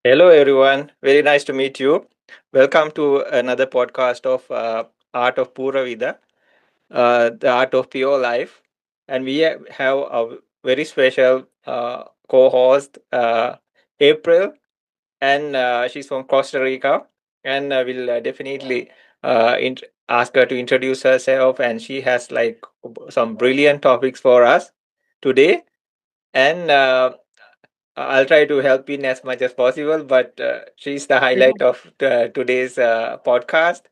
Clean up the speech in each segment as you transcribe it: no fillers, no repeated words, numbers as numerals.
Hello, everyone. Very nice to meet you. Welcome to another podcast of Art of PURA VIDA, the art of pure life. And we have a very special co-host, April, and she's from Costa Rica. And we'll definitely ask her to introduce herself. And she has like some brilliant topics for us today. And I'll try to help in as much as possible, but she's the highlight of today's podcast.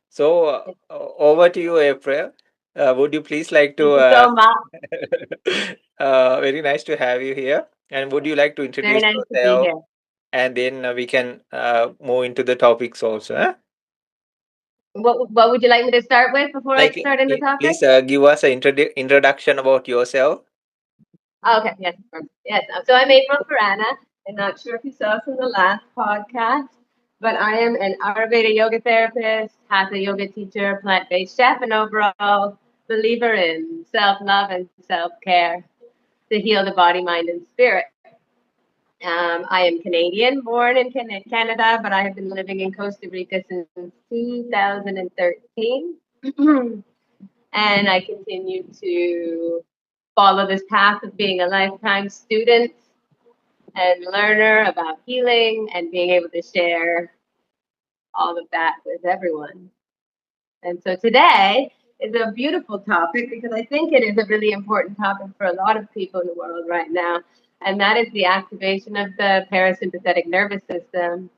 So, over to you, April. Would you please like Thank to? you so much. Very nice to have you here. And would you like to Very introduce nice to be yourself? here. And then we can move into the topics also. Huh? What would you like me to start with before I Like, start in the topic? please give us an introduction about yourself. Okay, yes, of course. Yes. So I'm April Furanna. I'm not sure if you saw from the last podcast, but I am an Ayurveda yoga therapist, hatha yoga teacher, plant-based chef, and overall believer in self-love and self-care to heal the body, mind, and spirit. I am Canadian, born in Canada, but I have been living in Costa Rica since 2013. And I continue to follow this path of being a lifetime student and learner about healing and being able to share all of that with everyone. And so today is a beautiful topic because I think it is a really important topic for a lot of people in the world right now. And that is the activation of the parasympathetic nervous system.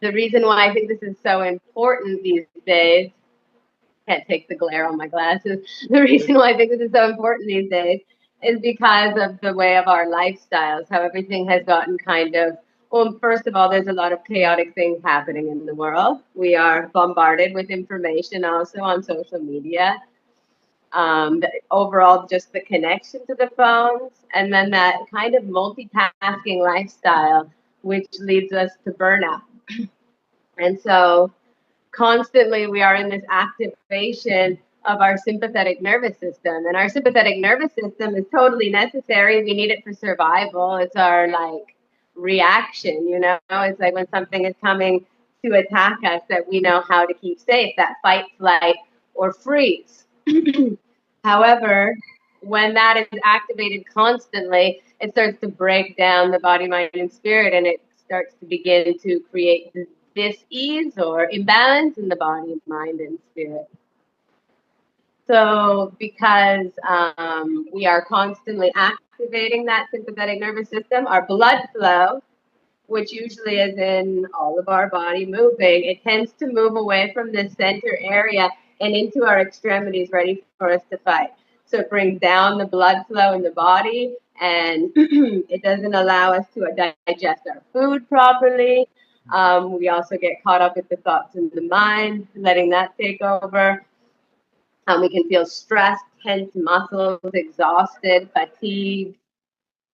The reason why I think this is so important these days, can't take the glare on my glasses. The reason why I think this is so important these days is because of the way of our lifestyles, how everything has gotten kind of, well, first of all, there's a lot of chaotic things happening in the world. We are bombarded with information also on social media. Overall, just the connection to the phones, and then that kind of multitasking lifestyle, which leads us to burnout. And so constantly we are in this activation of our sympathetic nervous system. And our sympathetic nervous system is totally necessary. We need it for survival. It's our like reaction, you know? It's like when something is coming to attack us that we know how to keep safe, that fight, flight, or freeze. However, when that is activated constantly, it starts to break down the body, mind, and spirit, and it starts to begin to create dis-ease or imbalance in the body, mind, and spirit. So, because we are constantly activating that sympathetic nervous system, our blood flow, which usually is in all of our body moving, it tends to move away from the center area and into our extremities, ready for us to fight. So it brings down the blood flow in the body, and it doesn't allow us to digest our food properly. We also get caught up with the thoughts in the mind, letting that take over. We can feel stressed, tense muscles, exhausted, fatigued,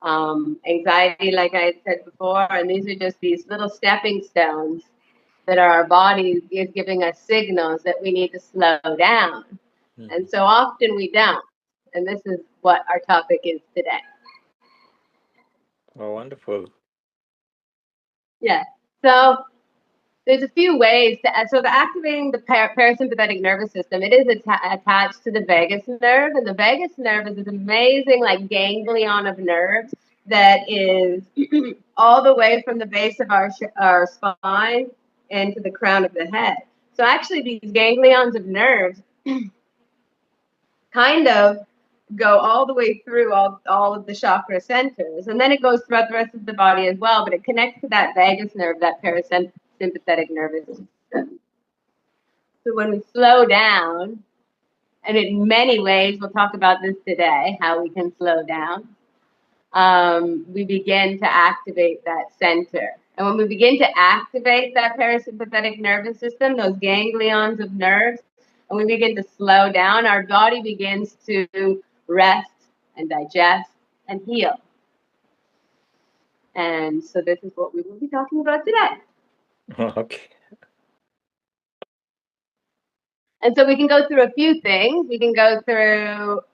anxiety, like I had said before. And these are just these little stepping stones that our body is giving us signals that we need to slow down. And Mhm. so often we don't. And this is what our topic is today. Oh, wonderful. Yeah. So there's a few ways to, so the activating the parasympathetic nervous system, it is attached to the vagus nerve, and the vagus nerve is this amazing like ganglion of nerves that is all the way from the base of our spine into the crown of the head. So actually these ganglions of nerves kind of go all the way through all of the chakra centers, and then it goes throughout the rest of the body as well, but it connects to that vagus nerve, that parasympathetic nervous system. So when we slow down, and in many ways, we'll talk about this today, how we can slow down, we begin to activate that center. And when we begin to activate that parasympathetic nervous system, those ganglions of nerves, and we begin to slow down, our body begins to rest and digest and heal. And so this is what we will be talking about today. Okay. And so we can go through a few things. We can go through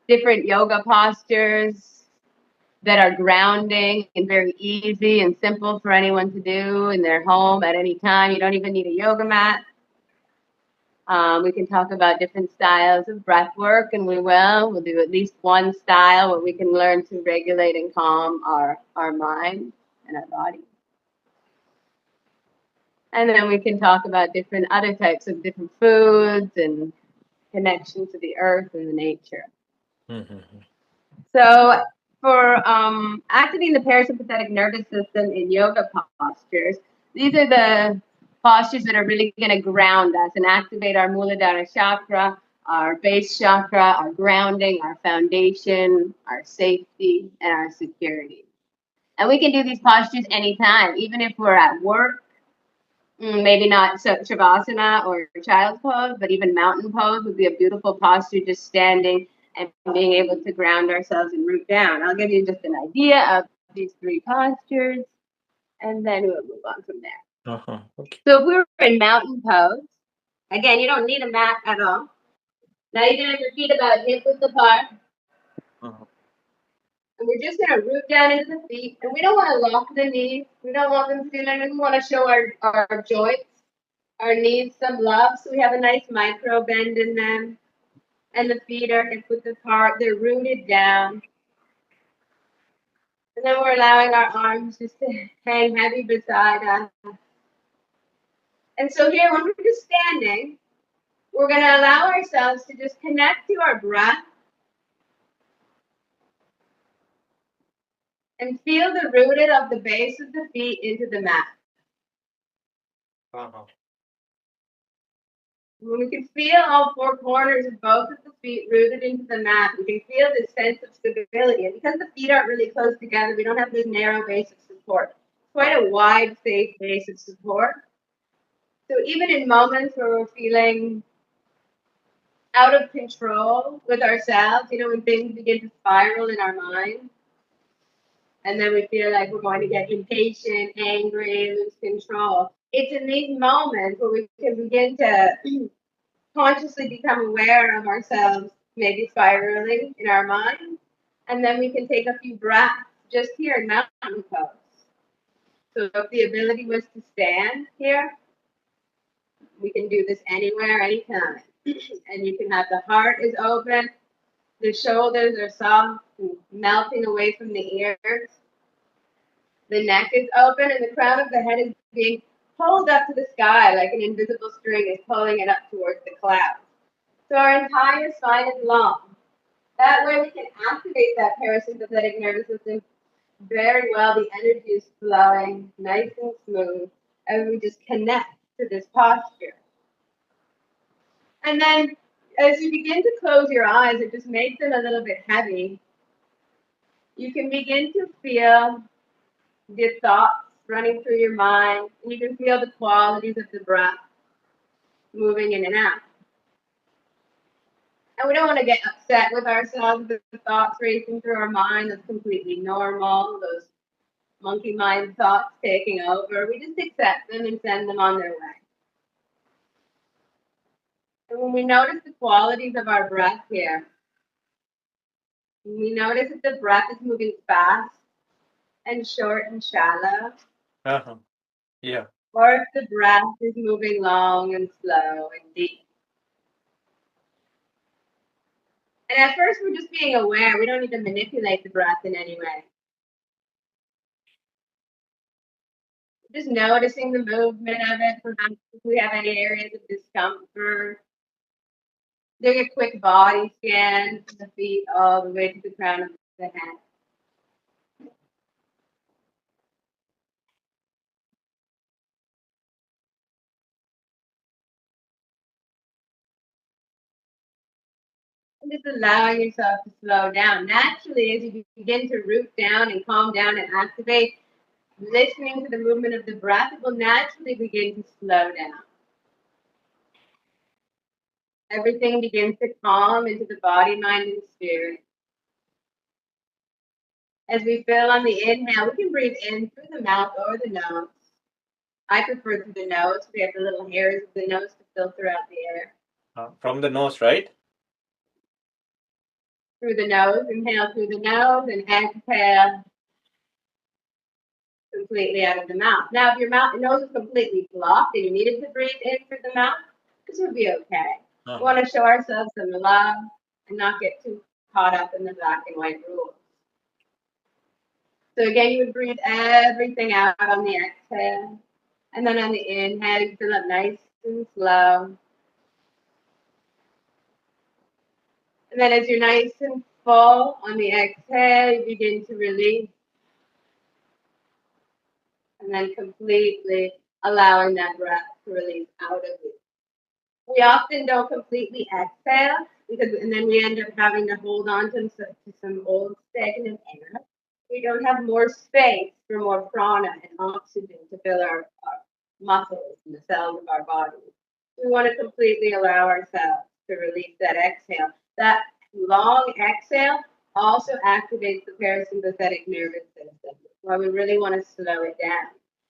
different yoga postures, that are grounding and very easy and simple for anyone to do in their home at any time. You don't even need a yoga mat. We can talk about different styles of breath work, and we will. We'll do at least one style where we can learn to regulate and calm our mind and our body. And then we can talk about different other types of different foods and connection to the earth and the nature. So for activating the parasympathetic nervous system in yoga postures, these are the postures that are really going to ground us and activate our Muladhara chakra, our base chakra, our grounding, our foundation, our safety, and our security. And we can do these postures anytime, even if we're at work. Maybe not Shavasana or child's pose, but even mountain pose would be a beautiful posture, just standing and being able to ground ourselves and root down. I'll give you just an idea of these three postures, and then we'll move on from there. Okay. So if we were in mountain pose, again, you don't need a mat at all. Now you're going to have your feet about hip width apart. And we're just going to root down into the feet. And we don't want to lock the knees. We don't want them feeling. We want to show our joints, our knees some love. So we have a nice micro bend in them. And the feet are hip width apart. They're rooted down. And then we're allowing our arms just to hang heavy beside us. And so here, when we're just standing, we're going to allow ourselves to just connect to our breath and feel the rooted of the base of the feet into the mat. When we can feel all four corners of both of the feet rooted into the mat, we can feel this sense of stability. And because the feet aren't really close together, we don't have this narrow base of support. It's quite a wide, safe base of support. So even in moments where we're feeling out of control with ourselves, when things begin to spiral in our mind, and then we feel like we're going to get impatient, angry, lose control. It's in these moments where we can begin to consciously become aware of ourselves, maybe spiraling in our mind, and then we can take a few breaths just here in mountain pose. So if the ability was to stand here, we can do this anywhere, anytime. And you can have the heart is open, the shoulders are soft, melting away from the ears. The neck is open and the crown of the head is being pulled up to the sky like an invisible string is pulling it up towards the clouds. So our entire spine is long. That way we can activate that parasympathetic nervous system very well. The energy is flowing nice and smooth as we just connect to this posture. And then as you begin to close your eyes, it just makes them a little bit heavy. You can begin to feel the thoughts running through your mind, and you can feel the qualities of the breath moving in and out. And we don't want to get upset with ourselves with the thoughts racing through our mind. That's completely normal. Those monkey mind thoughts taking over. We just accept them and send them on their way. And when we notice the qualities of our breath here, we notice that the breath is moving fast and short and shallow. Yeah. Or if the breath is moving long and slow and deep. And at first, we're just being aware. We don't need to manipulate the breath in any way. Just noticing the movement of it. Perhaps if we have any areas of discomfort. Doing a quick body scan from the feet all the way to the crown of the head. And just allowing yourself to slow down. Naturally, as you begin to root down and calm down and activate, listening to the movement of the breath, it will naturally begin to slow down. Everything begins to calm into the body, mind, and spirit. As we feel on the inhale, we can breathe in through the mouth or the nose. I prefer through the nose. We have the little hairs of the nose to filter out the air. From the nose, right? through the nose. Inhale through the nose and exhale completely out of the mouth. Now, if your nose is completely blocked and you needed to breathe in through the mouth, this would be okay. We want to show ourselves some love and not get too caught up in the black and white rules. So again, you would breathe everything out on the exhale. And then on the inhale, you fill up nice and slow. And then as you're nice and full on the exhale, you begin to release. And then completely allowing that breath to release out of you. We often don't completely exhale and then we end up having to hold on to some old stagnant air. We don't have more space for more prana and oxygen to fill our muscles and the cells of our bodies. We want to completely allow ourselves to release that exhale. That long exhale also activates the parasympathetic nervous system. Why we really want to slow it down.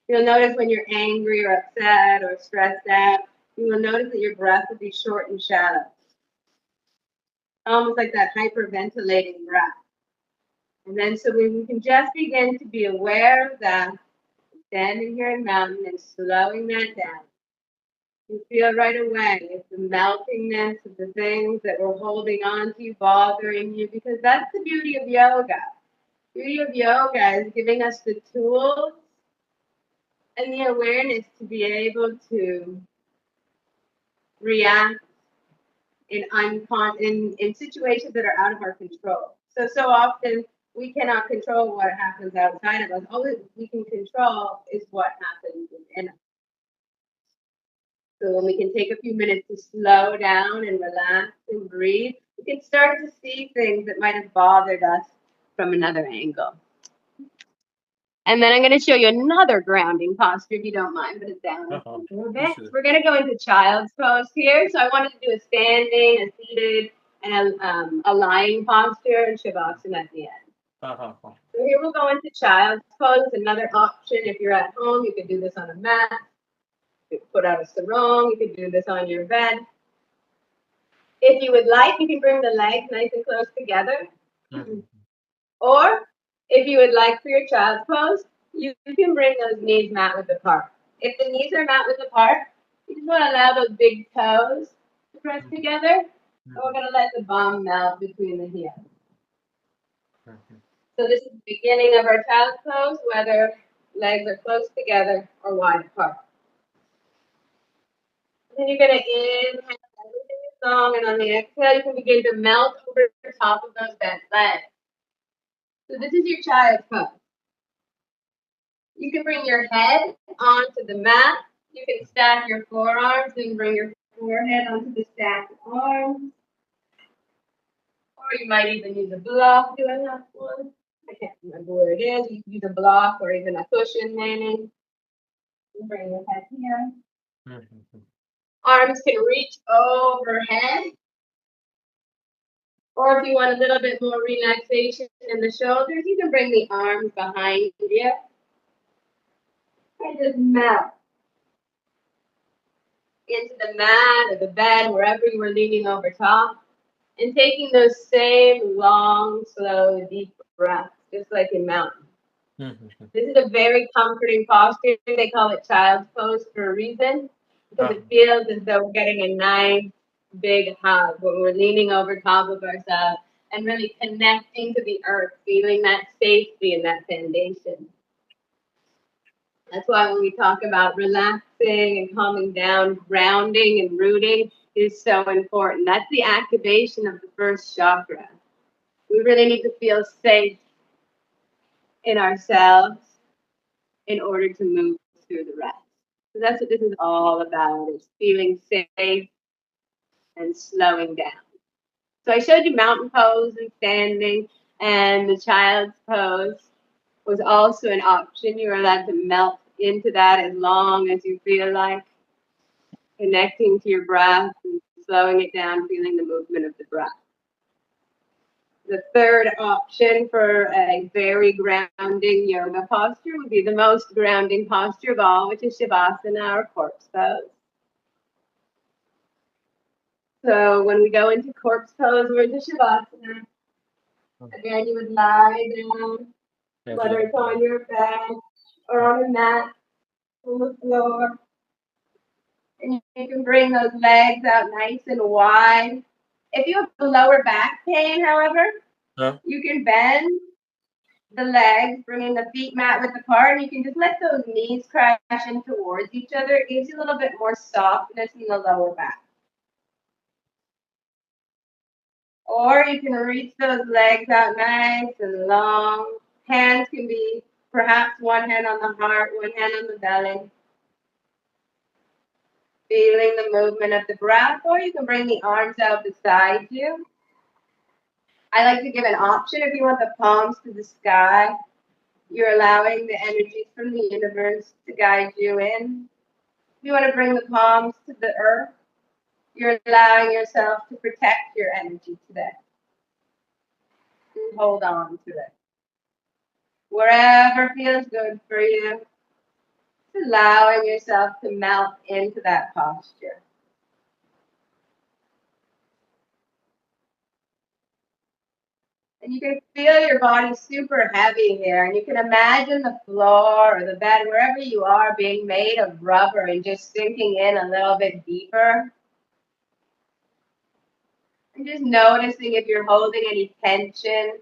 You'll notice when you're angry or upset or stressed out, you will notice that your breath will be short and shallow. Almost like that hyperventilating breath. And then so we can just begin to be aware of that, standing here in mountain and slowing that down. You feel right away the meltingness of the things that were holding on to you, bothering you, because that's the beauty of yoga. The beauty of yoga is giving us the tools and the awareness to be able to react in situations that are out of our control. So often we cannot control what happens outside of us. All that we can control is what happens within us. So when we can take a few minutes to slow down and relax and breathe, we can start to see things that might have bothered us from another angle. And then I'm going to show you another grounding posture, if you don't mind. Put it down a little bit. We're going to go into child's pose here. So I wanted to do a standing, a seated, and a lying posture, and shavasana at the end. So here we'll go into child's pose. Another option, if you're at home, you can do this on a mat. You can put out a sarong. You can do this on your bed. If you would like, you can bring the legs nice and close together. Or if you would like for your child's pose, you can bring those knees mat width apart. If the knees are mat width apart, you just want to allow those big toes to press together. And we're going to let the bum melt between the heels. So this is the beginning of our child's pose, whether legs are close together or wide apart. Then you're going to inhale, everything is long, and on the exhale, you can begin to melt over the top of those bent legs. So this is your child's pose. You can bring your head onto the mat. You can stack your forearms and bring your forehead onto the stacked arms. Or you might even use a block. Do I have one? I can't remember where it is. You can use a block or even a cushion maybe. You bring your head here. Arms can reach overhead. Or if you want a little bit more relaxation in the shoulders, you can bring the arms behind you. And just melt into the mat or the bed, wherever you were leaning over top. And taking those same long, slow, deep breaths, just like in mountain. This is a very comforting posture. They call it child's pose for a reason, because it feels as though we're getting a nice, big hug when we're leaning over top of ourselves and really connecting to the earth, feeling that safety and that foundation. That's why when we talk about relaxing and calming down, grounding and rooting is so important. That's the activation of the first chakra. We really need to feel safe in ourselves in order to move through the rest. So that's what this is all about, is feeling safe and slowing down. So I showed you mountain pose and standing, and the child's pose was also an option. You're allowed to melt into that as long as you feel like, connecting to your breath and slowing it down, feeling the movement of the breath. The third option for a very grounding yoga posture would be the most grounding posture of all, which is Shavasana or corpse pose. So when we go into corpse pose, we're into Shavasana. Again, you would lie down, whether it's on your bed or on a mat on the floor. And you can bring those legs out nice and wide. If you have lower back pain, however, you can bend the legs, bringing the feet mat width apart, and you can just let those knees crash in towards each other. It gives you a little bit more softness in the lower back. Or you can reach those legs out nice and long. Hands can be perhaps one hand on the heart, one hand on the belly. Feeling the movement of the breath, or you can bring the arms out beside you. I like to give an option if you want the palms to the sky. You're allowing the energies from the universe to guide you in. If you want to bring the palms to the earth, you're allowing yourself to protect your energy today. And hold on to it. Wherever feels good for you, just allowing yourself to melt into that posture. And you can feel your body super heavy here. And you can imagine the floor or the bed, wherever you are, being made of rubber and just sinking in a little bit deeper. And just noticing if you're holding any tension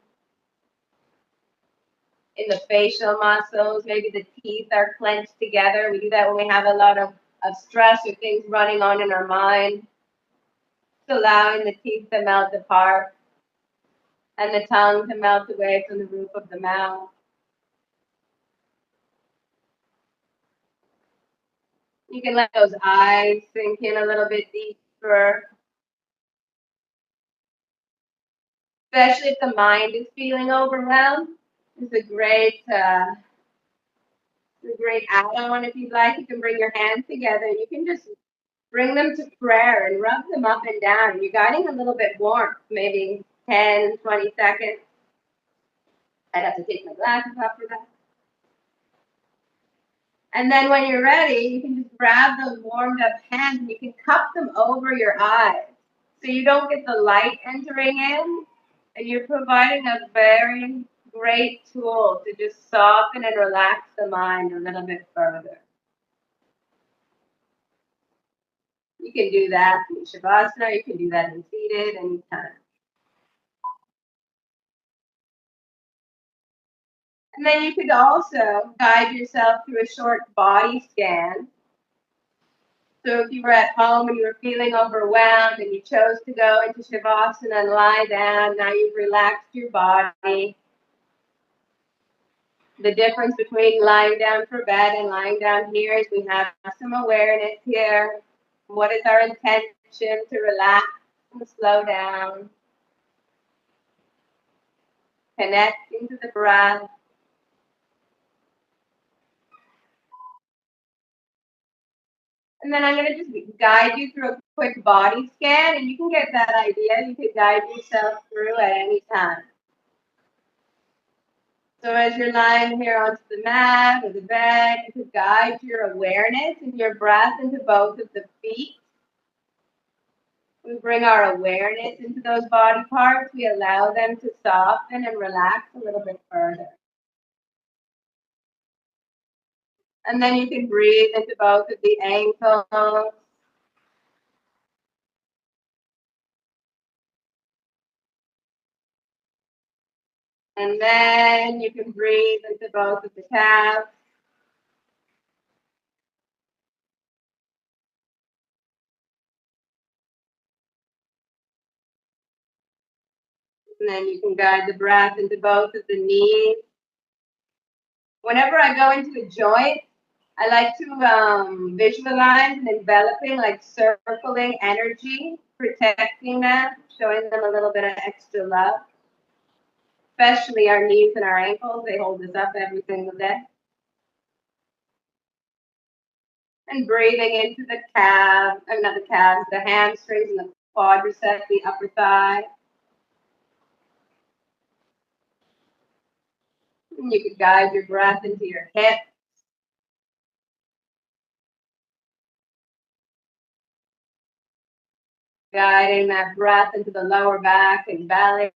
in the facial muscles. Maybe the teeth are clenched together. We do that when we have a lot of stress or things running on in our mind. Just allowing the teeth to melt apart and the tongue to melt away from the roof of the mouth. You can let those eyes sink in a little bit deeper, especially if the mind is feeling overwhelmed. It's a great add-on. If you'd like, you can bring your hands together and you can just bring them to prayer and rub them up and down. You're guiding a little bit warmth, maybe 10, 20 seconds. I'd have to take my glasses off for that. And then when you're ready, you can just grab those warmed up hands and you can cup them over your eyes so you don't get the light entering in. And you're providing a very great tool to just soften and relax the mind a little bit further. You can do that in Shavasana, you can do that in seated anytime. And then you could also guide yourself through a short body scan. So if you were at home and you were feeling overwhelmed and you chose to go into Shavasana and lie down, now you've relaxed your body. The difference between lying down for bed and lying down here is we have some awareness here. What is our intention to relax and slow down? Connect into the breath. And then I'm going to just guide you through a quick body scan, and you can get that idea. You can guide yourself through at any time. So as you're lying here onto the mat or the bed, you can guide your awareness and your breath into both of the feet. We bring our awareness into those body parts. We allow them to soften and relax a little bit further. And then you can breathe into both of the ankles. And then you can breathe into both of the calves. And then you can guide the breath into both of the knees. Whenever I go into a joint, I like to visualize and enveloping, like circling energy, protecting them, showing them a little bit of extra love. Especially our knees and our ankles, they hold us up every single day. And breathing into the calves, not the calves, the hamstrings and the quadriceps, the upper thigh. And you can guide your breath into your hips. Guiding that breath into the lower back and belly.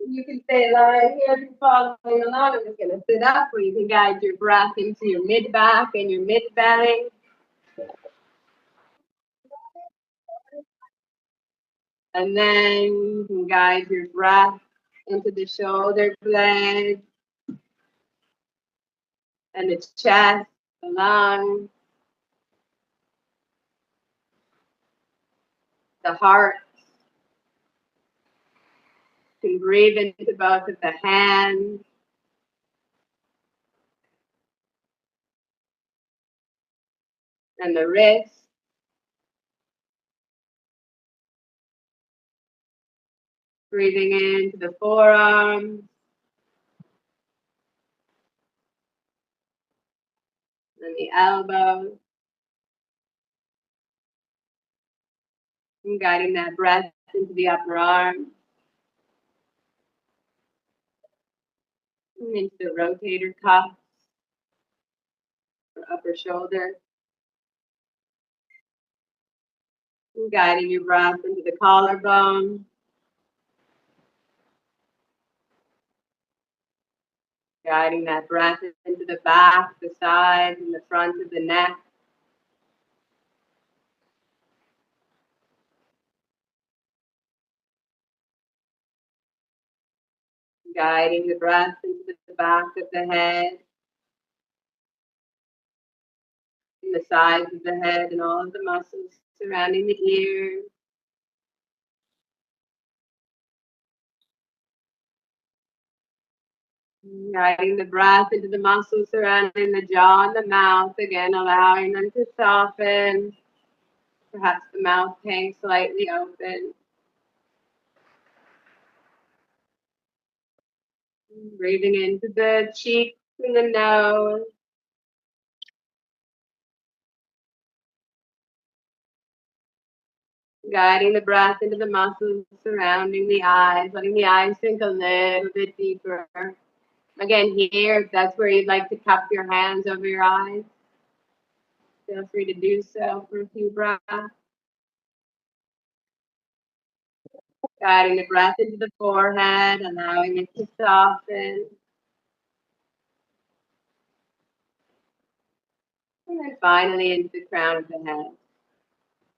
You can stay lying here if you're following along. I'm just going to sit up where you can guide your breath into your mid-back and your mid-belly. And then you can guide your breath into the shoulder blades and the chest, the lungs, the heart. You can breathe into both of the hands. And the wrist. Breathing into the forearms. And the elbows. And guiding that breath into the upper arm. And into the rotator cuff. Or upper shoulder. And guiding your breath into the collarbone. Guiding that breath into the back, the sides, and the front of the neck. Guiding the breath into the back of the head, and the sides of the head, and all of the muscles surrounding the ears. Guiding the breath into the muscles surrounding the jaw and the mouth, again allowing them to soften. Perhaps the mouth hanging slightly open. Breathing into the cheeks and the nose. Guiding the breath into the muscles surrounding the eyes, letting the eyes sink a little bit deeper. Again, here, if that's where you'd like to cup your hands over your eyes, feel free to do so for a few breaths. Guiding the breath into the forehead, allowing it to soften. And then finally into the crown of the head.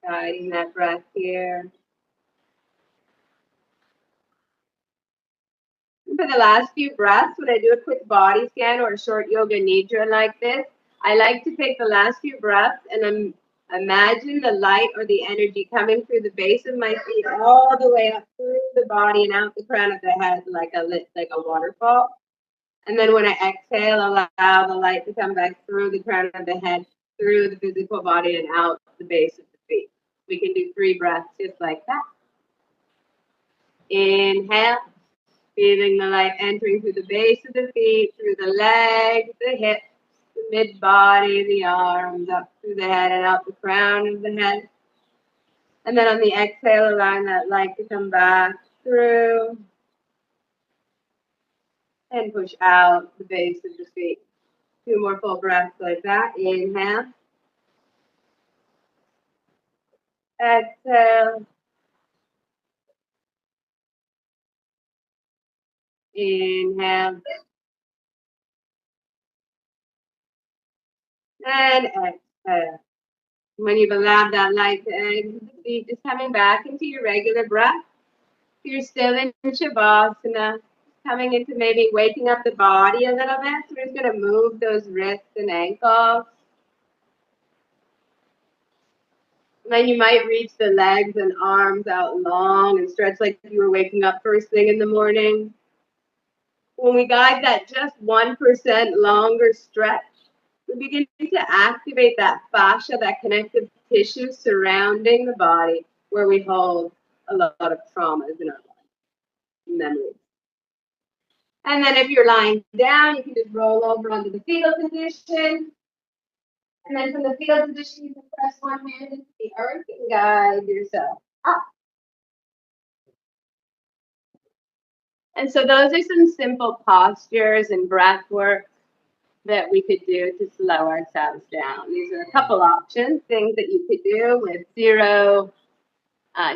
Guiding that breath here. And for the last few breaths, when I do a quick body scan or a short yoga nidra like this, I like to take the last few breaths and imagine the light or the energy coming through the base of my feet all the way up through the body and out the crown of the head like a waterfall. And then when I exhale, allow the light to come back through the crown of the head, through the physical body, and out the base of the feet. We can do 3 breaths just like that. Inhale, feeling the light entering through the base of the feet, through the legs, the hips, the mid-body, the arms, up through the head and out the crown of the head. And then on the exhale, allowing that light to come back through and push out the base of the feet. 2 more full breaths like that. Inhale. Exhale. Inhale. And exhale. When you've allowed that light to exit the feet, just coming back into your regular breath. If you're still in Shavasana, coming into maybe waking up the body a little bit. So we're just going to move those wrists and ankles. And then you might reach the legs and arms out long and stretch like you were waking up first thing in the morning. When we guide that just 1% longer stretch, we begin to activate that fascia, that connective tissue surrounding the body where we hold a lot of traumas in our life, memories. And then if you're lying down, you can just roll over onto the fetal position. And then from the fetal position, you can press one hand into the earth and guide yourself up. And so those are some simple postures and breath work that we could do to slow ourselves down. These are a couple options, things that you could do with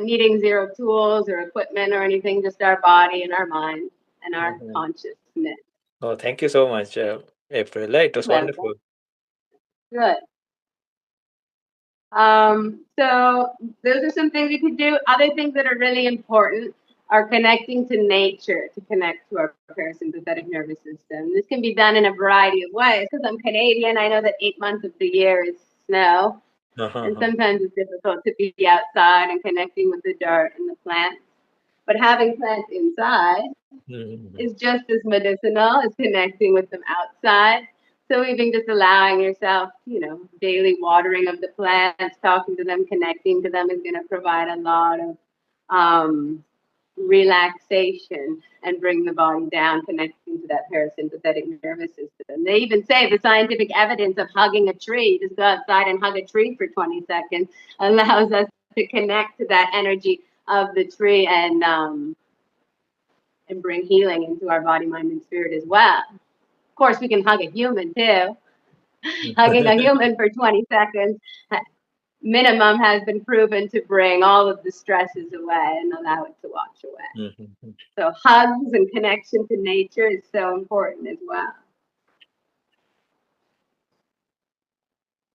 needing zero tools or equipment or anything, just our body and our mind. and our Mhm. consciousness. Oh, thank you so much, April. It was Welcome. wonderful. Good. So those are some things you could do. Other things that are really important are connecting to nature to connect to our parasympathetic nervous system. This can be done in a variety of ways. Because I'm Canadian, I know that 8 months of the year is snow, and Uh-huh. sometimes it's difficult to be outside and connecting with the dirt and the plants. But having plants inside Mhm. is just as medicinal as connecting with them outside. So even just allowing yourself, daily watering of the plants, talking to them, connecting to them is going to provide a lot of relaxation and bring the body down, connecting to that parasympathetic nervous system. They even say the scientific evidence of hugging a tree, just go outside and hug a tree for 20 seconds, allows us to connect to that energy of the tree and bring healing into our body, mind, and spirit as well. Of course, we can hug a human too. Hugging a human for 20 seconds minimum has been proven to bring all of the stresses away and allow it to wash away. Mhm. So hugs and connection to nature is so important as well.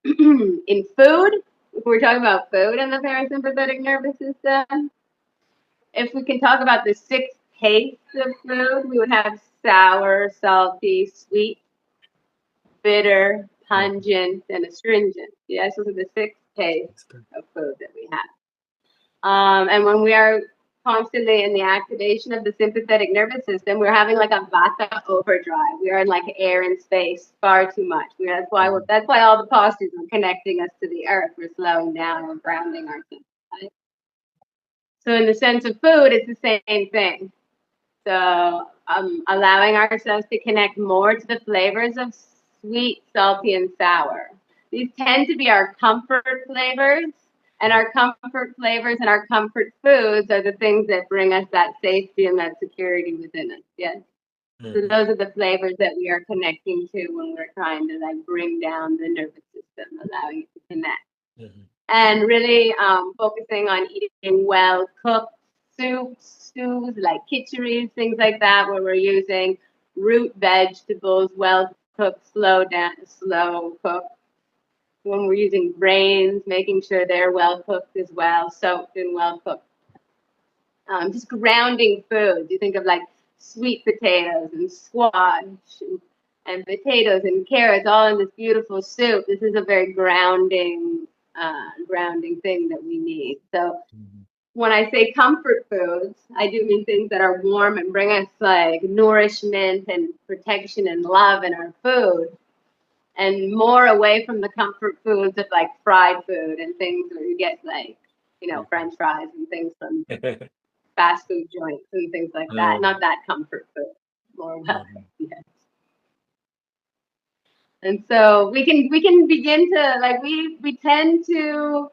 In food, if we're talking about food and the parasympathetic nervous system, if we can talk about the 6 tastes of food, we would have sour, salty, sweet, bitter, Mhm. pungent, and astringent. Yes, those are the 6 tastes of food that we have. And when we are constantly in the activation of the sympathetic nervous system, we're having like a vata overdrive. We are in like air and space far too much. That's why all the postures are connecting us to the earth. We're slowing down and grounding ourselves. Right? So in the sense of food, it's the same thing. So allowing ourselves to connect more to the flavors of sweet, salty, and sour. These tend to be our comfort flavors, and our comfort flavors and our comfort foods are the things that bring us that safety and that security within us. Yes. So Mhm. those are the flavors that we are connecting to when we're trying to like bring down the nervous system, allowing it to connect Mhm. and really focusing on eating well cooked soups, stews like kitcheries, things like that, where we're using root vegetables, well cooked, slow cooked. When we're using grains, making sure they're well cooked as well, soaked and well cooked. Just grounding foods. You think of like sweet potatoes and squash and potatoes and carrots all in this beautiful soup. This is a very grounding thing that we need. So Mhm. when I say comfort foods, I do mean things that are warm and bring us like nourishment and protection and love in our food, and more away from the comfort foods of like fried food and things where you get like, French fries and things from fast food joints and things like that. Not that comfort food, more well. Mhm. Yes. And so we can begin to like we tend to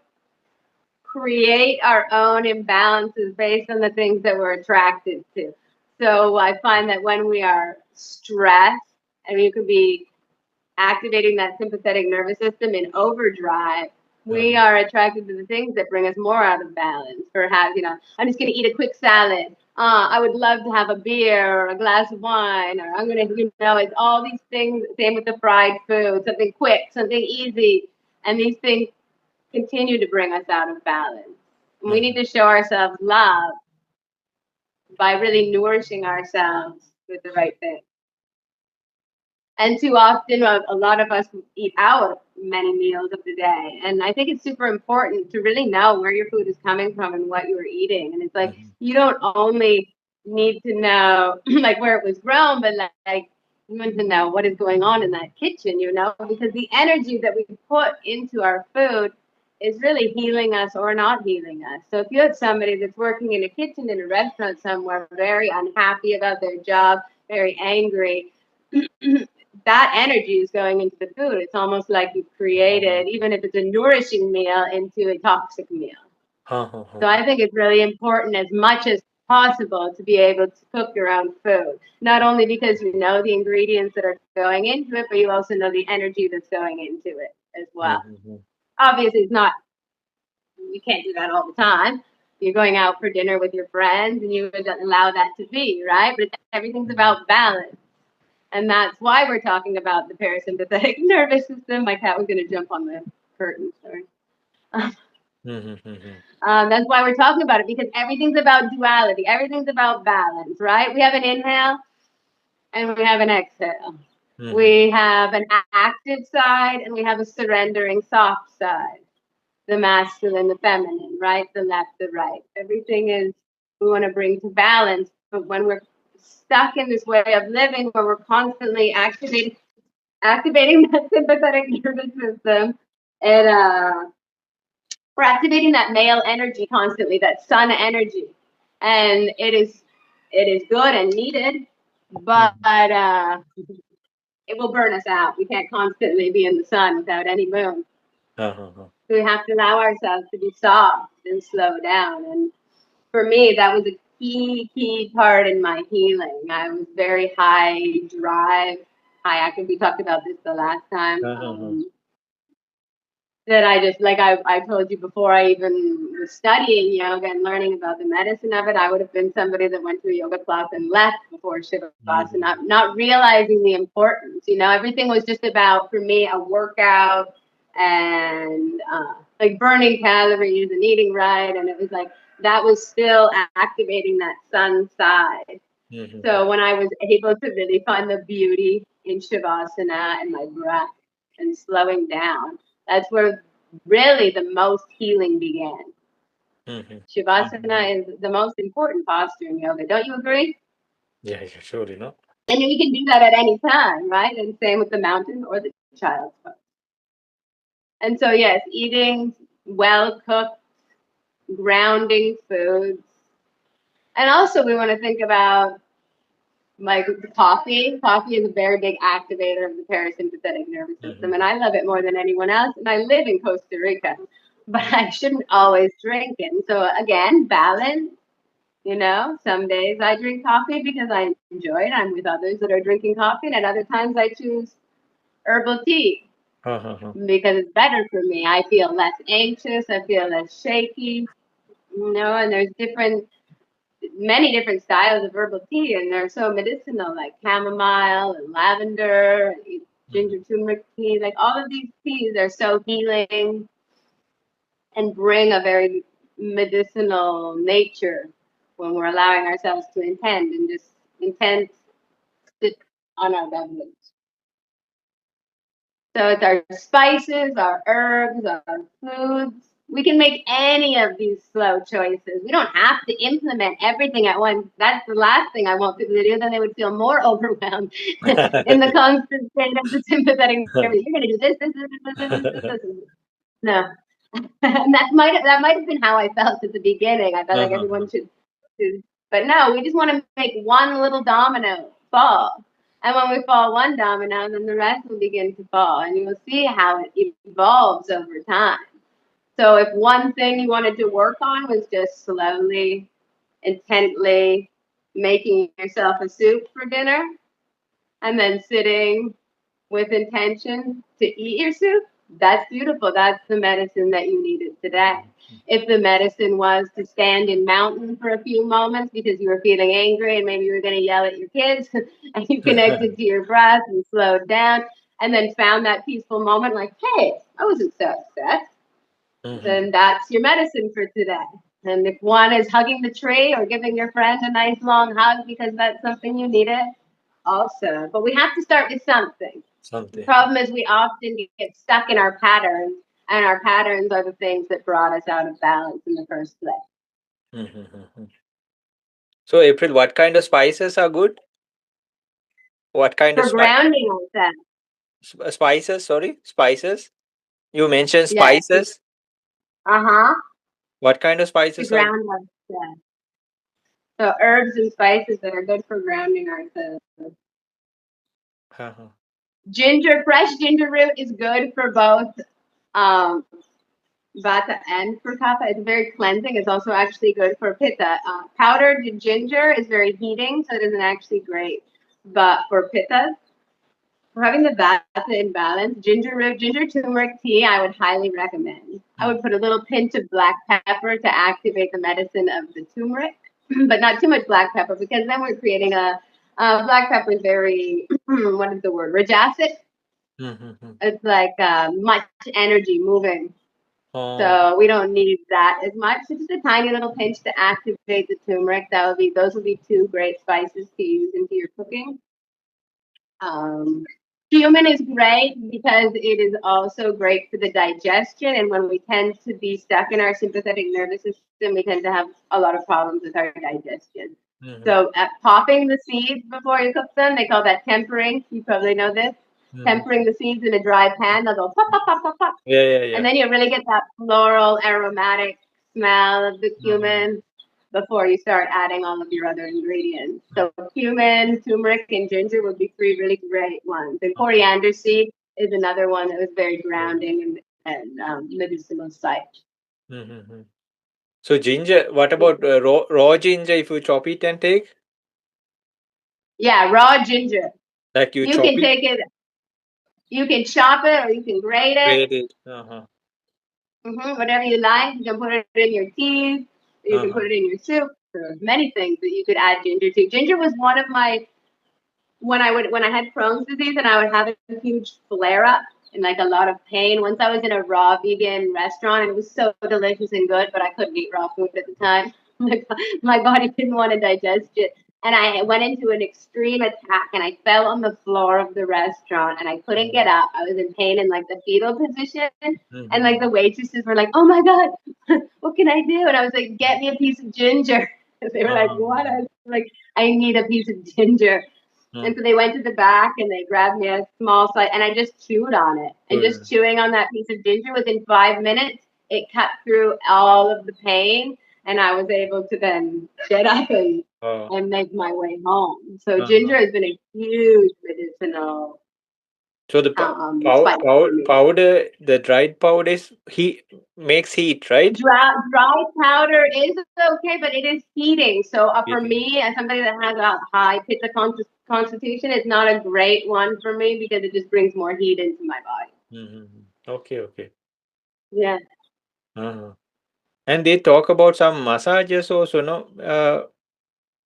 create our own imbalances based on the things that we're attracted to. So I find that when we are stressed, and you could be activating that sympathetic nervous system in overdrive, we are attracted to the things that bring us more out of balance. Perhaps, I'm just going to eat a quick salad. I would love to have a beer or a glass of wine, or I'm going to, it's all these things. Same with the fried food, something quick, something easy. And these things continue to bring us out of balance. And we need Mhm. to show ourselves love by really nourishing ourselves with the right things. And too often, a lot of us eat out many meals of the day. And I think it's super important to really know where your food is coming from and what you're eating. And it's like, Mhm. you don't only need to know like where it was grown, but like you want to know what is going on in that kitchen, because the energy that we put into our food is really healing us or not healing us. So if you have somebody that's working in a kitchen in a restaurant somewhere, very unhappy about their job, very angry, that energy is going into the food. It's almost like you've created, even if it's a nourishing meal, into a toxic meal. So I think it's really important as much as possible to be able to cook your own food. Not only because you know the ingredients that are going into it, but you also know the energy that's going into it as well. Mhm. Obviously, it's not, you can't do that all the time. you're going out for dinner with your friends and you would allow that to be, right? But everything's about balance. And that's why we're talking about the parasympathetic nervous system. My cat was going to jump on the curtain, sorry. That's why we're talking about it, because everything's about duality. Everything's about balance, right? We have an inhale and we have an exhale. We have an active side and we have a surrendering soft side. The masculine, the feminine, right? The left, the right. Everything is, we want to bring to balance. But when we're stuck in this way of living where we're constantly activating that sympathetic nervous system, we're activating that male energy constantly, that sun energy. And it is good and needed, but it will burn us out. We can't constantly be in the sun without any moon. So we have to allow ourselves to be soft and slow down. And for me, that was a key part in my healing. I was very high drive, high active. We talked about this the last time. That I just, like I told you before I even was studying yoga and learning about the medicine of it, I would have been somebody that went to a yoga class and left before Shavasana, not realizing the importance. Everything was just about, for me, a workout and like burning calories and eating right. And it was like, that was still activating that sun side. So when I was able to really find the beauty in Shavasana and my breath and slowing down, that's where really the most healing began. Shavasana is the most important posture in yoga. Don't you agree? Yeah, surely, no? And we can do that at any time, right? And same with the mountain or the child's pose. And so, yes, eating well-cooked, grounding foods. And also we want to think about like coffee. Coffee is a very big activator of the parasympathetic nervous system, and I love it more than anyone else. And I live in Costa Rica, but I shouldn't always drink it. And so again, balance. Some days I drink coffee because I enjoy it. I'm with others that are drinking coffee, and at other times I choose herbal tea because it's better for me. I feel less anxious. I feel less shaky. And there's many different styles of herbal tea, and they're so medicinal, like chamomile and lavender and ginger turmeric tea. Like all of these teas are so healing and bring a very medicinal nature when we're allowing ourselves to intend and just sit on our beverage. So it's our spices, our herbs, our foods. We can make any of these slow choices. We don't have to implement everything at once. That's the last thing I want people to do. Then they would feel more overwhelmed in the constant state of the sympathetic nervous. You're going to do this. No. And that might have been how I felt at the beginning. I felt like everyone should. But no, we just want to make one little domino fall. And when we fall one domino, then the rest will begin to fall. And you will see how it evolves over time. So if one thing you wanted to work on was just slowly, intently making yourself a soup for dinner, and then sitting with intention to eat your soup, that's beautiful. That's the medicine that you needed today. If the medicine was to stand in mountain for a few moments because you were feeling angry and maybe you were going to yell at your kids and you connected to your breath and slowed down and then found that peaceful moment like, hey, I wasn't so upset. Then that's your medicine for today. And if one is hugging the tree or giving your friend a nice long hug because that's something you needed, also. But we have to start with something. The problem is we often get stuck in our patterns, and our patterns are the things that brought us out of balance in the first place. So, April, what kind of spices are good? What kind for of grounding ourselves? Spices? Sorry, spices. You mentioned Yes. spices. What kind of To spices are? ground ourselves. So herbs and spices that are good for grounding ourselves. Ginger, fresh ginger root is good for both Vata and for Kapha. It's very cleansing. It's also actually good for Pitta. Powdered ginger is very heating, so it isn't actually great. But for Pitta, for having the vata imbalance, ginger turmeric tea, I would highly recommend. I would put a little pinch of black pepper to activate the medicine of the turmeric, but not too much black pepper because then we're creating black pepper is very, what is the word, rajasic. It's like much energy moving. Oh. So we don't need that as much. So just a tiny little pinch to activate the turmeric. Those would be two great spices to use into your cooking. Cumin is great because it is also great for the digestion. And when we tend to be stuck in our sympathetic nervous system, we tend to have a lot of problems with our digestion. So popping the seeds before you cook them, they call that tempering. You probably know this. Tempering the seeds in a dry pan, they'll go pop, pop, pop, pop, pop. Yeah. And then you really get that floral aromatic smell of the cumin before you start adding all of your other ingredients. So cumin, turmeric, and ginger would be three really great ones. And coriander seed is another one that was very grounding and medicinal site. So ginger, what about raw ginger if you chop it and take? Yeah, raw ginger. Like you You chop can it? take it, you can chop it or you can grate it. Grate it. Whatever you like. You can put it in your teas. You can put it in your soup. There are many things that you could add ginger to. Ginger was one of my when I had Crohn's disease and I would have a huge flare up and like a lot of pain. Once I was in a raw vegan restaurant and it was so delicious and good, but I couldn't eat raw food at the time. My body didn't want to digest it. And I went into an extreme attack and I fell on the floor of the restaurant and I couldn't get up. I was in pain in like the fetal position. And like the waitresses were like, "Oh my God, what can I do?" And I was like, "Get me a piece of ginger." And they were like, "What?" I was like, "I need a piece of ginger." And so they went to the back and they grabbed me a small slice and I just chewed on it. And just chewing on that piece of ginger within 5 minutes, it cut through all of the pain and I was able to then get up and make my way home. So ginger has been a huge medicinal So the spice. powder, the dried powder is makes heat, right? Dry powder is okay, but it is heating. So for me, as somebody that has a high pitta constitution, it's not a great one for me because it just brings more heat into my body. Okay. Yeah. And they talk about some massages also, no?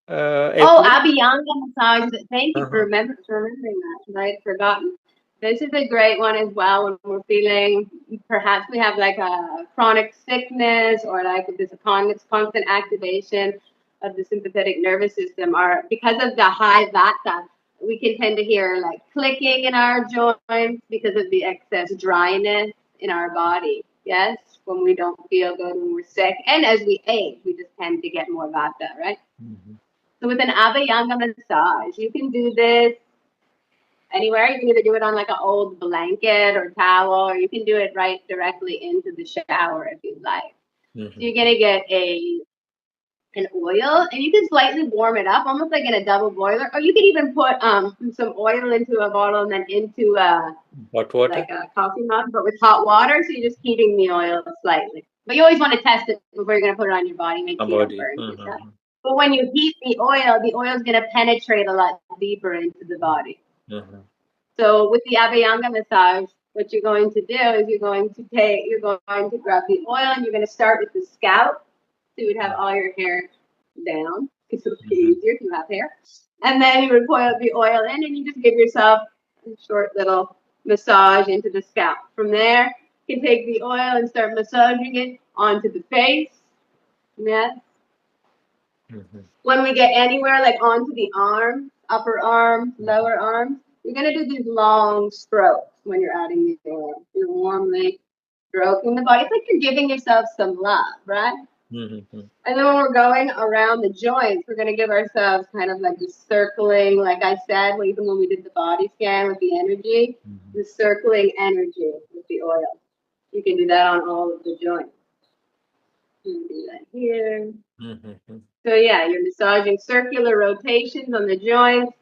Oh, April? abhyanga massage. Thank you for remembering that. I'd forgotten. This is a great one as well when we're feeling perhaps we have like a chronic sickness or like this constant activation of the sympathetic nervous system. Or because of the high vata, we can tend to hear like clicking in our joints because of the excess dryness in our body. Yes, when we don't feel good, when we're sick, and as we age, we just tend to get more vata, right? So with an abhyanga massage, you can do this anywhere. You can either do it on like an old blanket or towel, or you can do it right directly into the shower if you'd like. So you're gonna get an oil, and you can slightly warm it up, almost like in a double boiler, or you can even put some oil into a bottle and then into hot water, like a coffee mug, but with hot water. So you're just heating the oil slightly. But you always want to test it before you're gonna put it on your body, make sure you don't burn yourself. But when you heat the oil is going to penetrate a lot deeper into the body. So with the abhyanga massage, what you're going to do is you're going to grab the oil and you're going to start with the scalp. So you would have all your hair down because it'll be easier if you have hair. And then you would pour the oil in and you just give yourself a short little massage into the scalp. From there, you can take the oil and start massaging it onto the face. Yes. When we get anywhere, like onto the arm, upper arm, lower arm, you're going to do these long strokes when you're adding these oils. You're warmly stroking the body. It's like you're giving yourself some love, right? And then when we're going around the joints, we're going to give ourselves kind of like this circling, like I said, even when we did the body scan with the energy, the circling energy with the oil. You can do that on all of the joints. You can do that here. So yeah, you're massaging circular rotations on the joints,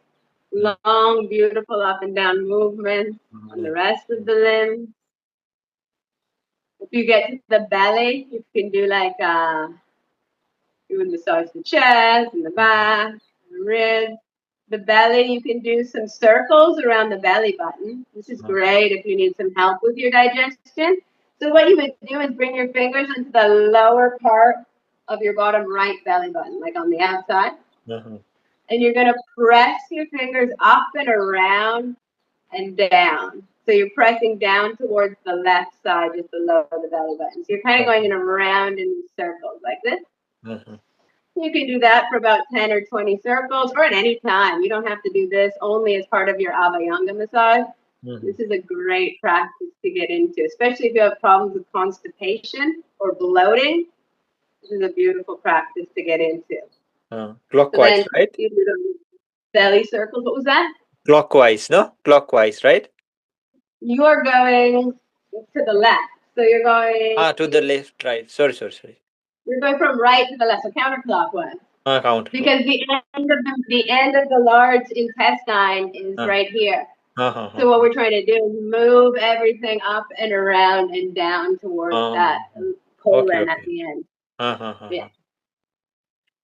long, beautiful up and down movements on the rest of the limbs. If you get to the belly, you can do like you would massage the chest and the back, the ribs. the belly, you can do some circles around the belly button. This is great if you need some help with your digestion. So what you would do is bring your fingers into the lower part of your bottom right belly button, like on the outside. And you're going to press your fingers up and around and down. So you're pressing down towards the left side, just below the belly button. So you're kind of going in around in circles like this. You can do that for about 10 or 20 circles or at any time. You don't have to do this only as part of your abhyanga massage. This is a great practice to get into, especially if you have problems with constipation or bloating. This is a beautiful practice to get into. Clockwise, so right? You do the belly circles. What was that? Clockwise, no? Clockwise, right? You are going to the left. So you're going... to the left, right. Sorry. You're going from right to the left, so counterclockwise. Counterclockwise. Because the end of the large intestine is right here. So what we're trying to do is move everything up and around and down towards that colon at the end. Yeah.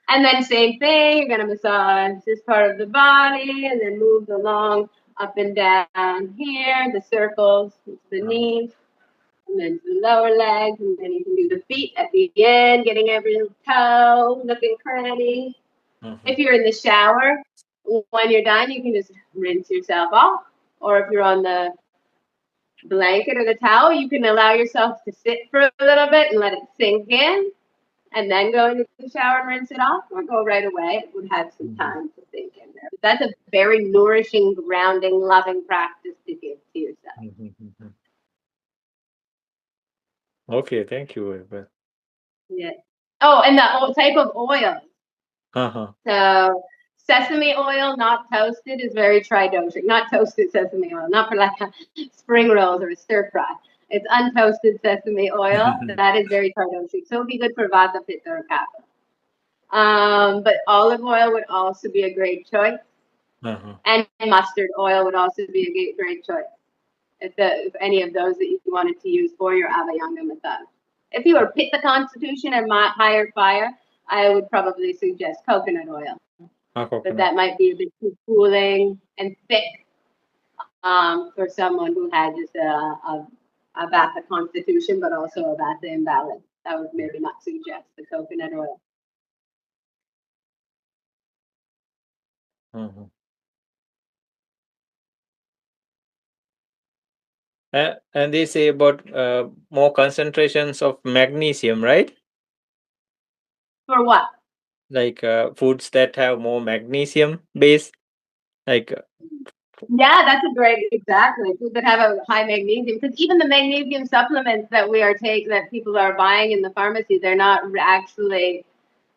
And then same thing, you're going to massage this part of the body and then move along up and down here, the circles, the knees, and then to the lower legs, and then you can do the feet at the end, getting every toe looking pretty. If you're in the shower, when you're done, you can just rinse yourself off. Or if you're on the blanket or the towel, you can allow yourself to sit for a little bit and let it sink in, and then go into the shower and rinse it off, or go right away. It would have some time to sink in there. But that's a very nourishing, grounding, loving practice to give to yourself. Okay, thank you. Yeah. Oh, and the whole type of oil. So sesame oil, not toasted, is very tridoshic. Not toasted sesame oil, not for like spring rolls or a stir fry. It's untoasted sesame oil. That is very tridoshic. So it would be good for Vata, Pitta, or Kapha. But olive oil would also be a great choice. And mustard oil would also be a great choice. If any of those that you wanted to use for your abhyanga massage. If you were Pitta constitution and higher fire, I would probably suggest coconut oil. But that might be a bit too cooling and thick for someone who had just a Vata constitution, but also a Vata imbalance. I would maybe not suggest the coconut oil. And they say about more concentrations of magnesium, right? For what? Like foods that have more magnesium base, like yeah, that's a great, exactly, food that have a high magnesium, because even the magnesium supplements that we are taking, that people are buying in the pharmacy, they're not actually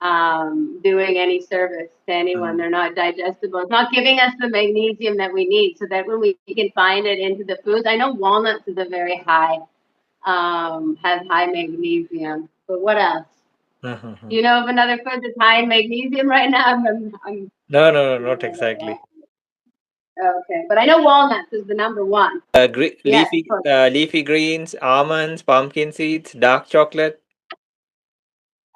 doing any service to anyone. They're not digestible. It's not giving us the magnesium that we need, so that when we can find it into the foods. I know walnuts is a very high, has high magnesium, but what else? You know of another food that's high in magnesium right now? No, not exactly. Okay, but I know walnuts is the number one. Leafy greens, almonds, pumpkin seeds, dark chocolate.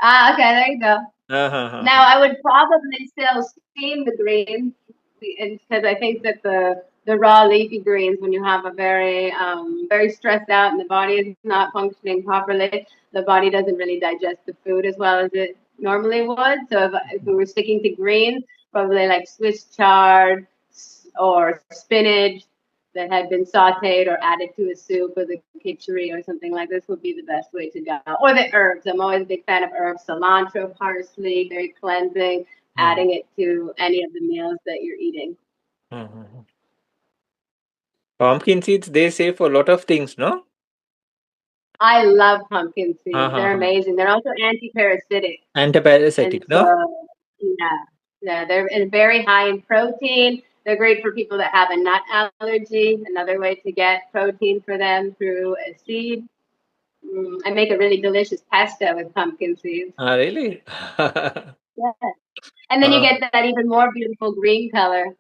Okay, there you go. Now I would probably still steam the greens, because I think that the raw leafy greens, when you have a very very stressed out and the body is not functioning properly, the body doesn't really digest the food as well as it normally would. So if we were sticking to greens, probably like Swiss chard or spinach that had been sauteed or added to a soup or the khichdi or something like this would be the best way to go. Or the herbs. I'm always a big fan of herbs. Cilantro, parsley, very cleansing. Adding it to any of the meals that you're eating. Pumpkin seeds, they say for a lot of things, no? I love pumpkin seeds. They're amazing. They're also anti-parasitic. Anti-parasitic, no? Yeah, they're very high in protein. They're great for people that have a nut allergy. Another way to get protein for them through a seed. I make a really delicious pasta with pumpkin seeds. Really? Yeah. And then you get that even more beautiful green color,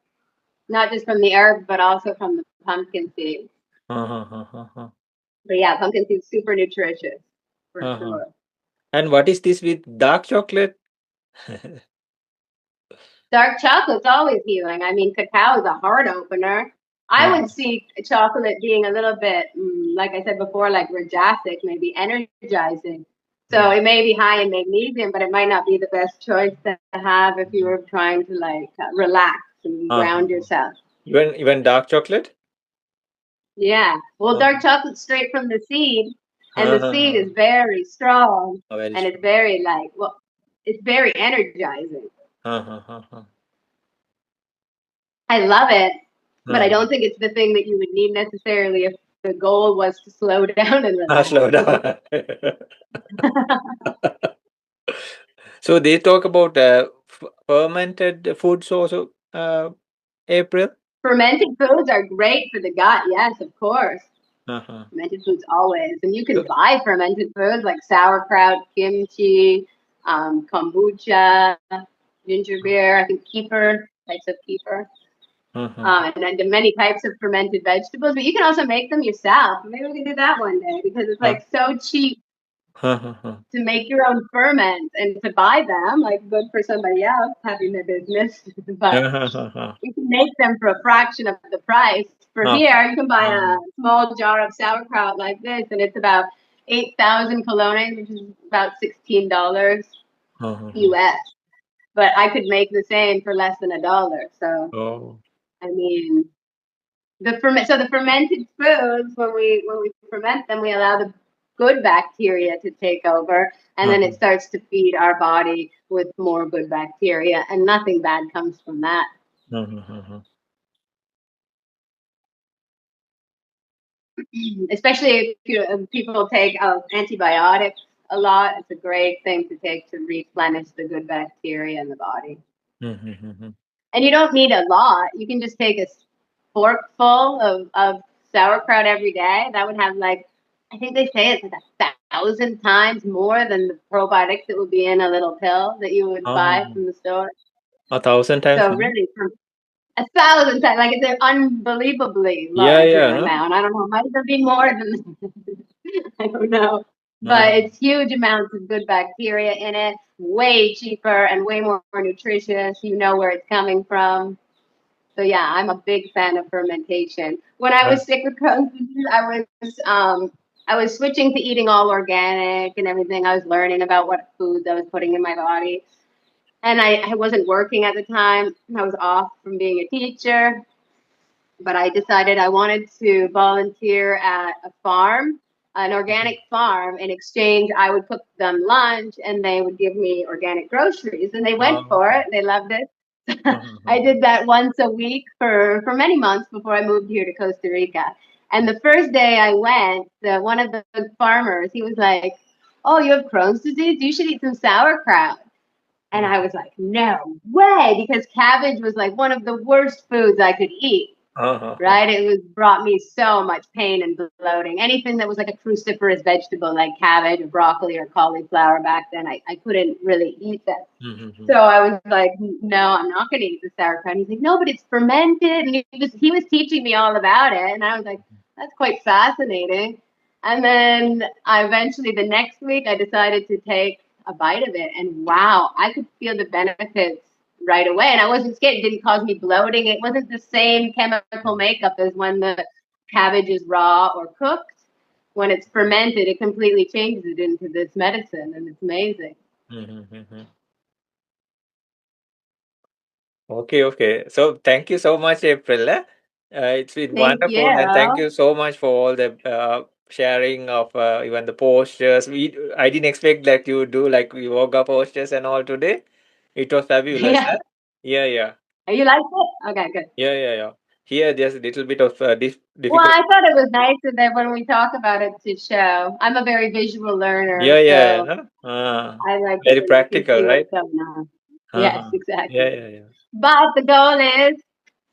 not just from the herb, but also from the pumpkin seeds. But yeah, pumpkin seeds super nutritious for sure. And what is this with dark chocolate? Dark chocolate's always healing. I mean, cacao is a heart opener. I Uh, would see chocolate being a little bit, like I said before, like rajasic, maybe energizing. So yeah. it may be high in magnesium, but it might not be the best choice to have if you were trying to like relax and ground Uh-huh. yourself. Even dark chocolate? Yeah. Well, Uh-huh. dark chocolate's straight from the seed, and the seed Uh-huh. is very strong, Very and it's strong. very like, well, it's very energizing. Uh-huh. Uh-huh. I love it, but I Uh-huh. don't think it's the thing that you would need necessarily if the goal was to slow down and relax. Slow down. So they talk about fermented foods also, April. Fermented foods are great for the gut, yes, of course. Uh-huh. Fermented foods always. And you can So, buy fermented foods like sauerkraut, kimchi, kombucha, ginger beer, I think kefir, types of kefir. uh-huh. And then the many types of fermented vegetables, but you can also make them yourself. Maybe we can do that one day because it's Uh, like so cheap uh-huh. to make your own ferments and to buy them, like good for somebody else having their business, but Uh-huh. you can make them for a fraction of the price. For here, you can buy a small jar of sauerkraut like this, and it's about 8,000 colones, which is about $16 Uh-huh. US. But I could make the same for less than $1. So Oh. I mean, the fermented foods when we ferment them, we allow the good bacteria to take over, and then Uh-huh. it starts to feed our body with more good bacteria, and nothing bad comes from that. Uh-huh. Especially if people take antibiotics a lot, it's a great thing to take to replenish the good bacteria in the body. Uh-huh. And you don't need a lot. You can just take a forkful of sauerkraut every day. That would have like, I think they say it's like 1,000 times more than the probiotics that would be in a little pill that you would buy Oh, from the store. 1,000 times So more? really, from 1,000 times, like it's an unbelievably Yeah, larger yeah, no? amount. I don't know, it might even be more than I don't know. But Uh-huh. it's huge amounts of good bacteria in it, way cheaper and way more nutritious. You know where it's coming from. So yeah, I'm a big fan of fermentation. When I Uh, was sick with Crohn's disease, I was switching to eating all organic and everything. I was learning about what foods I was putting in my body. And I wasn't working at the time. I was off from being a teacher, but I decided I wanted to volunteer at a farm, an organic farm. In exchange, I would cook them lunch and they would give me organic groceries. And they went for okay. it. They loved it. I Uh-huh. did that once a week for many months before I moved here to Costa Rica. And the first day I went, one of the farmers, he was like, "Oh, you have Crohn's disease? You should eat some sauerkraut." And I was like, "No way," because cabbage was like one of the worst foods I could eat. Uh-huh. Right? It was brought me so much pain and bloating. Anything that was like a cruciferous vegetable, like cabbage or broccoli or cauliflower back then, I couldn't really eat that. Mm-hmm. So I was like, no, I'm not going to eat the sauerkraut. He's like, no, but it's fermented. And he was teaching me all about it. And I was like, that's quite fascinating. And then I eventually, the next week, I decided to take a bite of it. And wow, I could feel the benefits right away. And I wasn't scared. It didn't cause me bloating. It wasn't the same chemical makeup as when the cabbage is raw or cooked. When it's fermented, it completely changes it into this medicine. And it's amazing. Mm-hmm. Okay, okay. So thank you so much, April. It's been Thank wonderful, and thank you. you so much for all the sharing of even the postures. I didn't expect that you would do like yoga postures and all today. It was fabulous. Yeah. Yeah, yeah, You like it? Okay, good. yeah, yeah, yeah. Here, there's a little bit of Well, difficult. I thought it was nice that when we talk about it to show. I'm a very visual learner, Yeah, yeah, yeah. so No? I like it Very when you can practical, see what's right? going on. Yes, Uh-huh. Yeah, exactly. yeah, yeah. But the goal is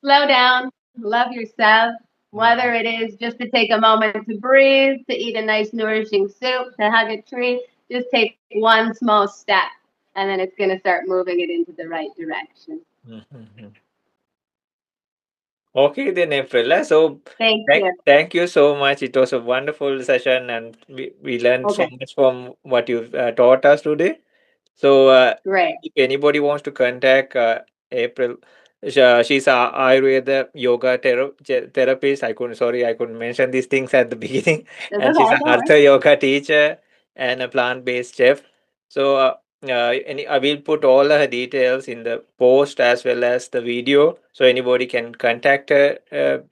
slow down, love yourself, Mhm. whether it is just to take a moment to breathe, to eat a nice nourishing soup, to hug a tree, just take one small step and then it's going to start moving it into the right direction. Mhm. Okay, then April. So Thank you. thank you so much. It was a wonderful session, and we learned so Okay, much from what you taught us today. So great. if anybody wants to contact April. She's a Ayurveda yoga therapist. I couldn't mention these things at the beginning. That's And she's okay. a Don't worry. Hatha yoga teacher and a plant-based chef. So I will put all her details in the post as well as the video, so anybody can contact her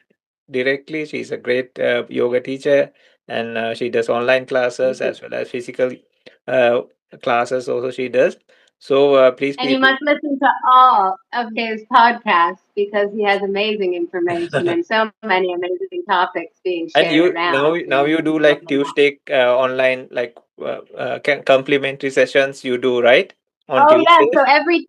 directly. She's a great yoga teacher, and she does online classes as well as physical uh, classes. Also, she does. So please, And you people. must listen to all of his podcasts because he has amazing information and so many amazing topics being And shared you around. So now you you need do to look like him up. Tuesday online like complimentary sessions you do, right, on Oh yeah, so Tuesdays? every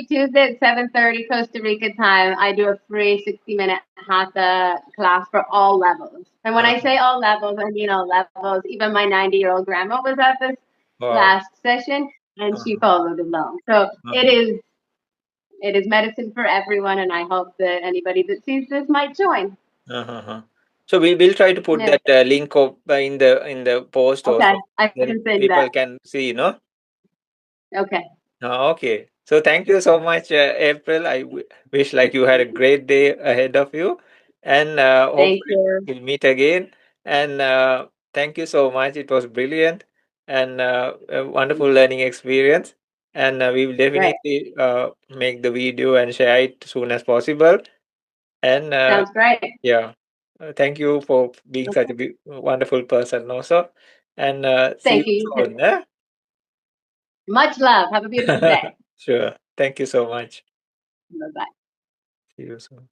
Tuesday at 7:30 Costa Rica time, I do a free 60-minute hatha class for all levels. And when I say Uh-huh. all levels, I mean all levels. Even my 90-year-old grandma was at this Wow. last session and she Uh-huh. followed along. So Uh-huh. it is medicine for everyone, and I hope that anybody that sees this might join. Uh-huh. So we will try to put Yeah. that link of, in the post Okay, also. I Then can send you that. people can see, Okay. Okay. So thank you so much, April. Wish like you had a great day ahead of you, and Thank hopefully you. we'll meet again. And thank you so much. It was brilliant and a wonderful learning experience. And we will Great. definitely make the video and share it soon as possible. And Sounds great. yeah, thank you for being such a Okay. wonderful person also. And see Thank you you. soon. Eh? Much love. Have a beautiful day. Sure. Thank you so much. Bye bye. See you soon.